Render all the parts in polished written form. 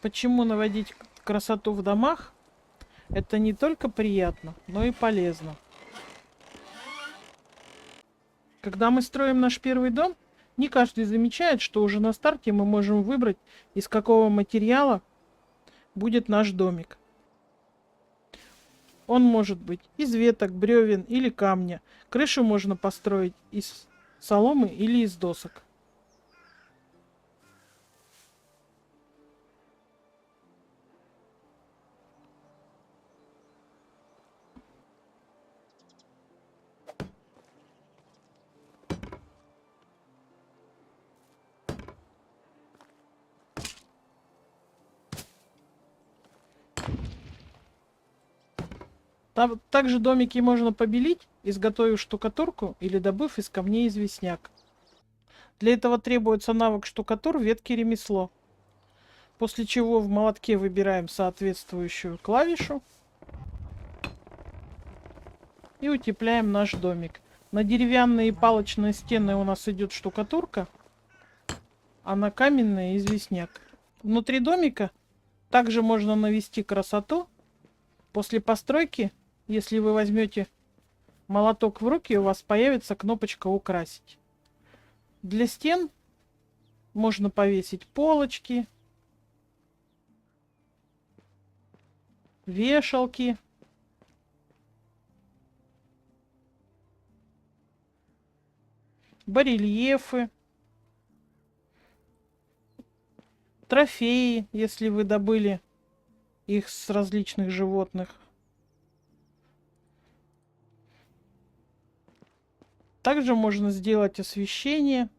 Почему наводить красоту в домах? Это не только приятно, но и полезно. Когда мы строим наш первый дом, не каждый замечает, что уже на старте мы можем выбрать, из какого материала будет наш домик. Он может быть из веток, бревен или камня. Крышу можно построить из соломы или из досок. Также домики можно побелить, изготовив штукатурку или добыв из камней известняк. Для этого требуется навык штукатур ветки ремесло. После чего в молотке выбираем соответствующую клавишу и утепляем наш домик. На деревянные и палочные стены у нас идет штукатурка, а на каменные известняк. Внутри домика также можно навести красоту. После постройки, если вы возьмете молоток в руки, у вас появится кнопочка «Украсить». Для стен можно повесить полочки, вешалки, барельефы, трофеи, если вы добыли их с различных животных. Также можно сделать освещение.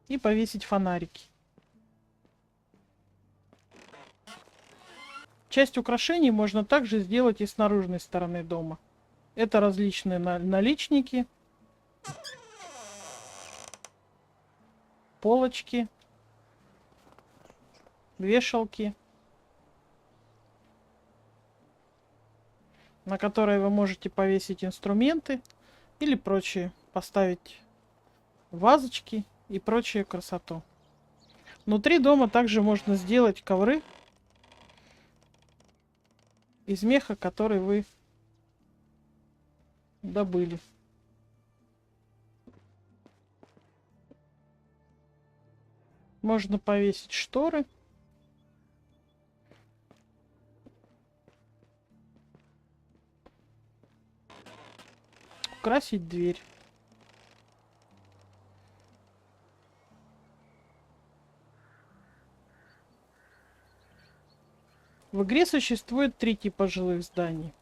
И повесить фонарики. Часть украшений можно также сделать и с наружной стороны дома. Это различные наличники, полочки, вешалки, на которые вы можете повесить инструменты или прочее, поставить вазочки и прочую красоту. Внутри дома также можно сделать ковры из меха, который вы добыли. Можно повесить шторы. Украсить дверь. В игре существует 3 типа жилых зданий.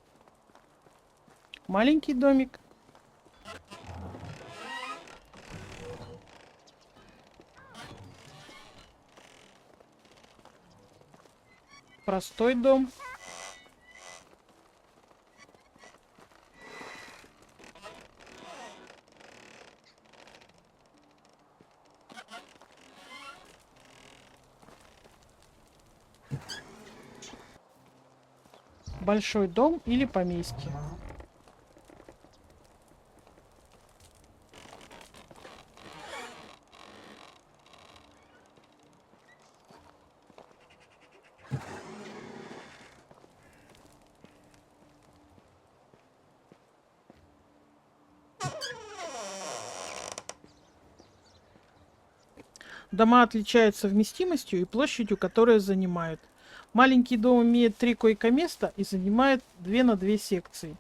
Маленький домик, простой дом, большой дом или поместье. Дома отличаются вместимостью и площадью, которые занимают. Маленький дом имеет 3 койко-места и занимает 2 на 2 секции.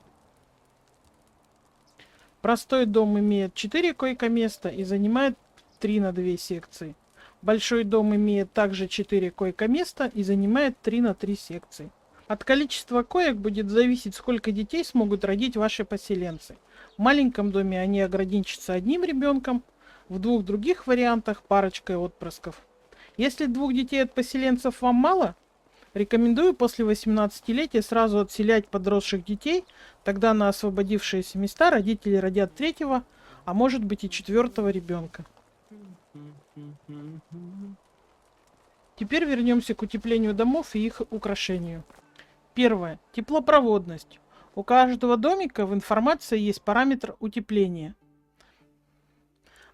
Простой дом имеет 4 койко-места и занимает 3 на 2 секции. Большой дом имеет также 4 койко-места и занимает 3 на 3 секции. От количества коек будет зависеть, сколько детей смогут родить ваши поселенцы. В маленьком доме они ограничатся одним ребенком, в 2 других вариантах парочкой отпрысков. Если 2 детей от поселенцев вам мало, рекомендую после 18-летия сразу отселять подросших детей, тогда на освободившиеся места родители родят 3-го, а может быть и 4-го ребенка. Теперь вернемся к утеплению домов и их украшению. Первое. Теплопроводность. У каждого домика в информации есть параметр утепления.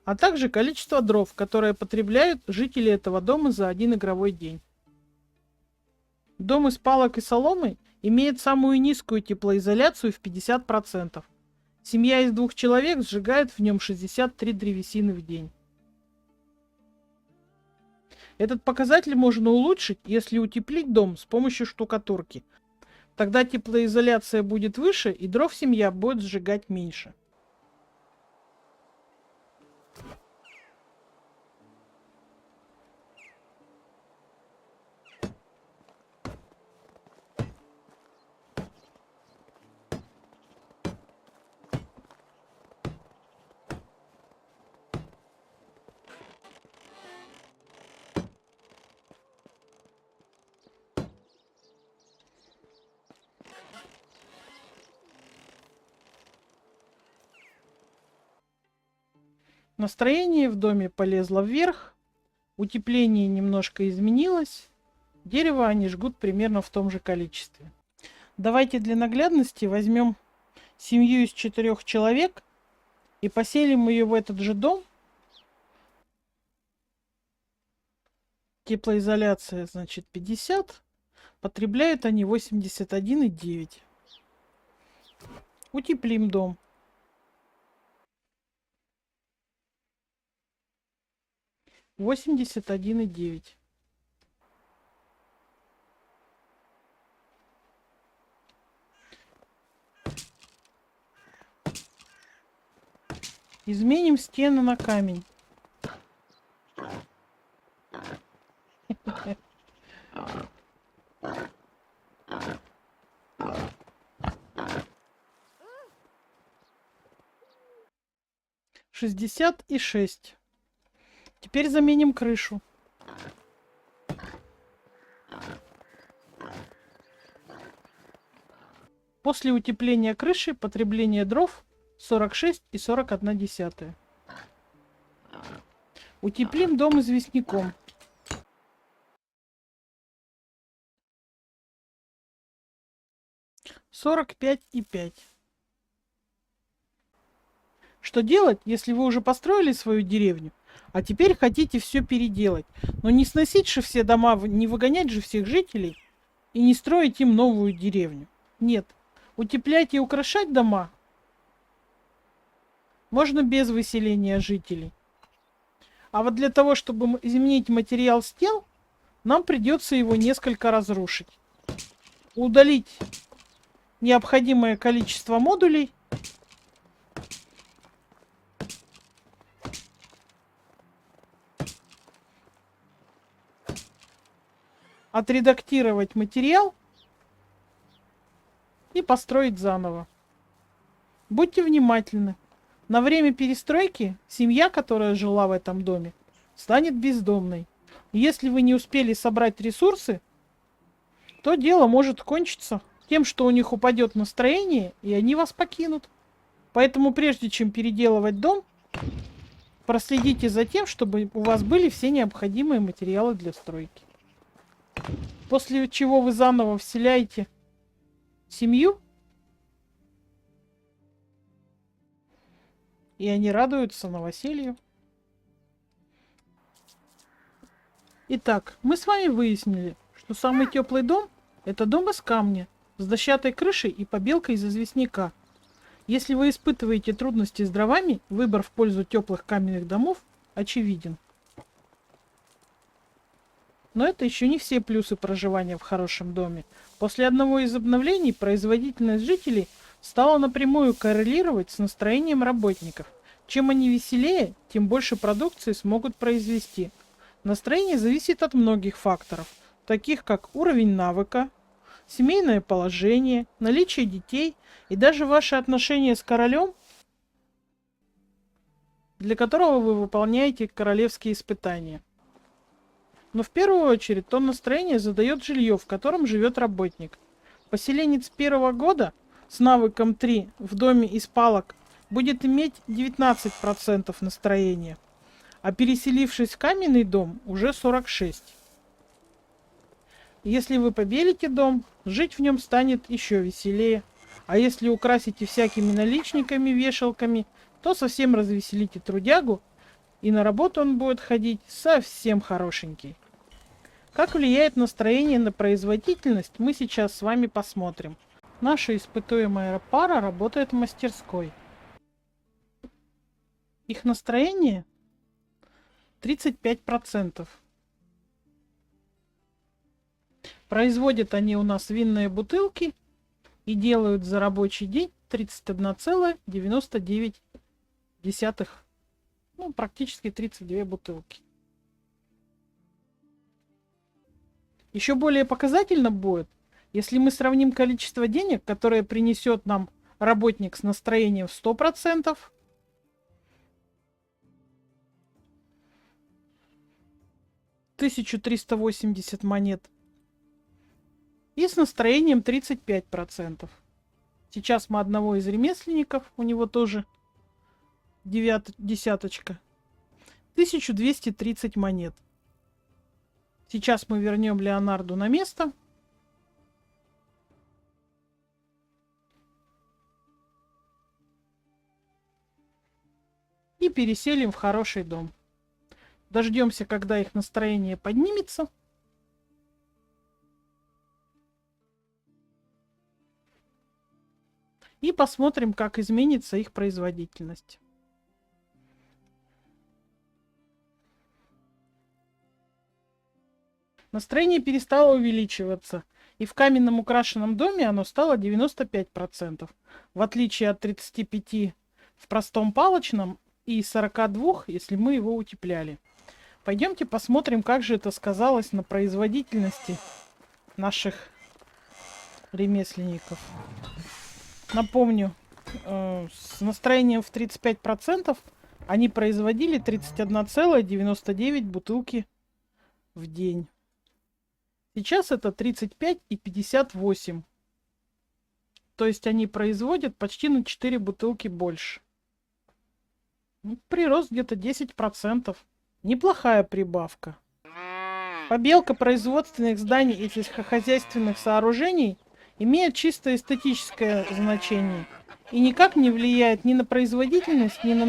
а также количество дров, которые потребляют жители этого дома за один игровой день. Дом из палок и соломы имеет самую низкую теплоизоляцию в 50%. Семья из 2 человек сжигает в нем 63 древесины в день. Этот показатель можно улучшить, если утеплить дом с помощью штукатурки. Тогда теплоизоляция будет выше, и дров семья будет сжигать меньше. Настроение в доме полезло вверх, утепление немножко изменилось, дерево они жгут примерно в том же количестве. Давайте для наглядности возьмем семью из 4 человек и поселим ее в этот же дом. Теплоизоляция, значит, 50. Потребляют они 81,9. Утеплим дом. Восемьдесят один и 9. Изменим стены на камень. Шестьдесят и 6. Теперь заменим крышу. После утепления крыши потребление дров 46,41. Утеплим дом известняком. Сорок 45,5. Что делать, если вы уже построили свою деревню, а теперь хотите все переделать? Но не сносить же все дома, не выгонять же всех жителей и не строить им новую деревню. Нет. Утеплять и украшать дома можно без выселения жителей. А вот для того, чтобы изменить материал стен, нам придется его несколько разрушить. Удалить необходимое количество модулей. Отредактировать материал и построить заново. Будьте внимательны. На время перестройки семья, которая жила в этом доме, станет бездомной. Если вы не успели собрать ресурсы, то дело может кончиться тем, что у них упадет настроение, и они вас покинут. Поэтому прежде чем переделывать дом, проследите за тем, чтобы у вас были все необходимые материалы для стройки. После чего вы заново вселяете семью, и они радуются новоселью. Итак, мы с вами выяснили, что самый теплый дом – это дом из камня, с дощатой крышей и побелкой из известняка. Если вы испытываете трудности с дровами, выбор в пользу теплых каменных домов очевиден. Но это еще не все плюсы проживания в хорошем доме. После одного из обновлений производительность жителей стала напрямую коррелировать с настроением работников. Чем они веселее, тем больше продукции смогут произвести. Настроение зависит от многих факторов, таких как уровень навыка, семейное положение, наличие детей и даже ваши отношения с королем, для которого вы выполняете королевские испытания. Но в первую очередь то настроение задает жилье, в котором живет работник. Поселенец первого года с навыком 3 в доме из палок будет иметь 19% настроения, а переселившись в каменный дом уже 46%. Если вы побелите дом, жить в нем станет еще веселее. А если украсите всякими наличниками, вешалками, то совсем развеселите трудягу, И на работу он будет ходить совсем хорошенький. Как влияет настроение на производительность, мы сейчас с вами посмотрим. Наша испытуемая пара работает в мастерской. Их настроение 35%. Производят они у нас винные бутылки и делают за рабочий день 31,99. Ну, практически 32 бутылки. Еще более показательно будет, если мы сравним количество денег, которое принесет нам работник с настроением в 100%, 1380 монет, и с настроением 35%. Сейчас мы одного из ремесленников, у него тоже десяточка, 1230 монет. Сейчас мы вернем Леонарду на место. И переселим в хороший дом. Дождемся, когда их настроение поднимется. И посмотрим, как изменится их производительность. Настроение перестало увеличиваться. И в каменном украшенном доме оно стало 95%. В отличие от 35% в простом палочном и 42%, если мы его утепляли. Пойдемте посмотрим, как же это сказалось на производительности наших ремесленников. Напомню, с настроением в 35% они производили 31,99 бутылки в день. Сейчас это 35 и 58. То есть они производят почти на 4 бутылки больше. Прирост где-то 10%. Неплохая прибавка. Побелка производственных зданий и сельскохозяйственных сооружений имеет чисто эстетическое значение и никак не влияет ни на производительность, ни на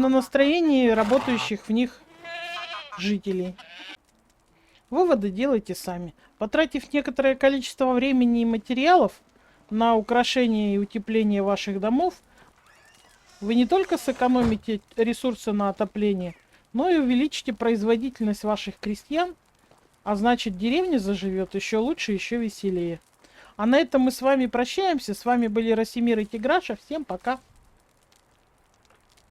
настроение работающих в них жителей. Выводы делайте сами. Потратив некоторое количество времени и материалов на украшение и утепление ваших домов, вы не только сэкономите ресурсы на отопление, но и увеличите производительность ваших крестьян, а значит, деревня заживет еще лучше, еще веселее. А на этом мы с вами прощаемся. С вами были Росимир и Тиграша. Всем пока!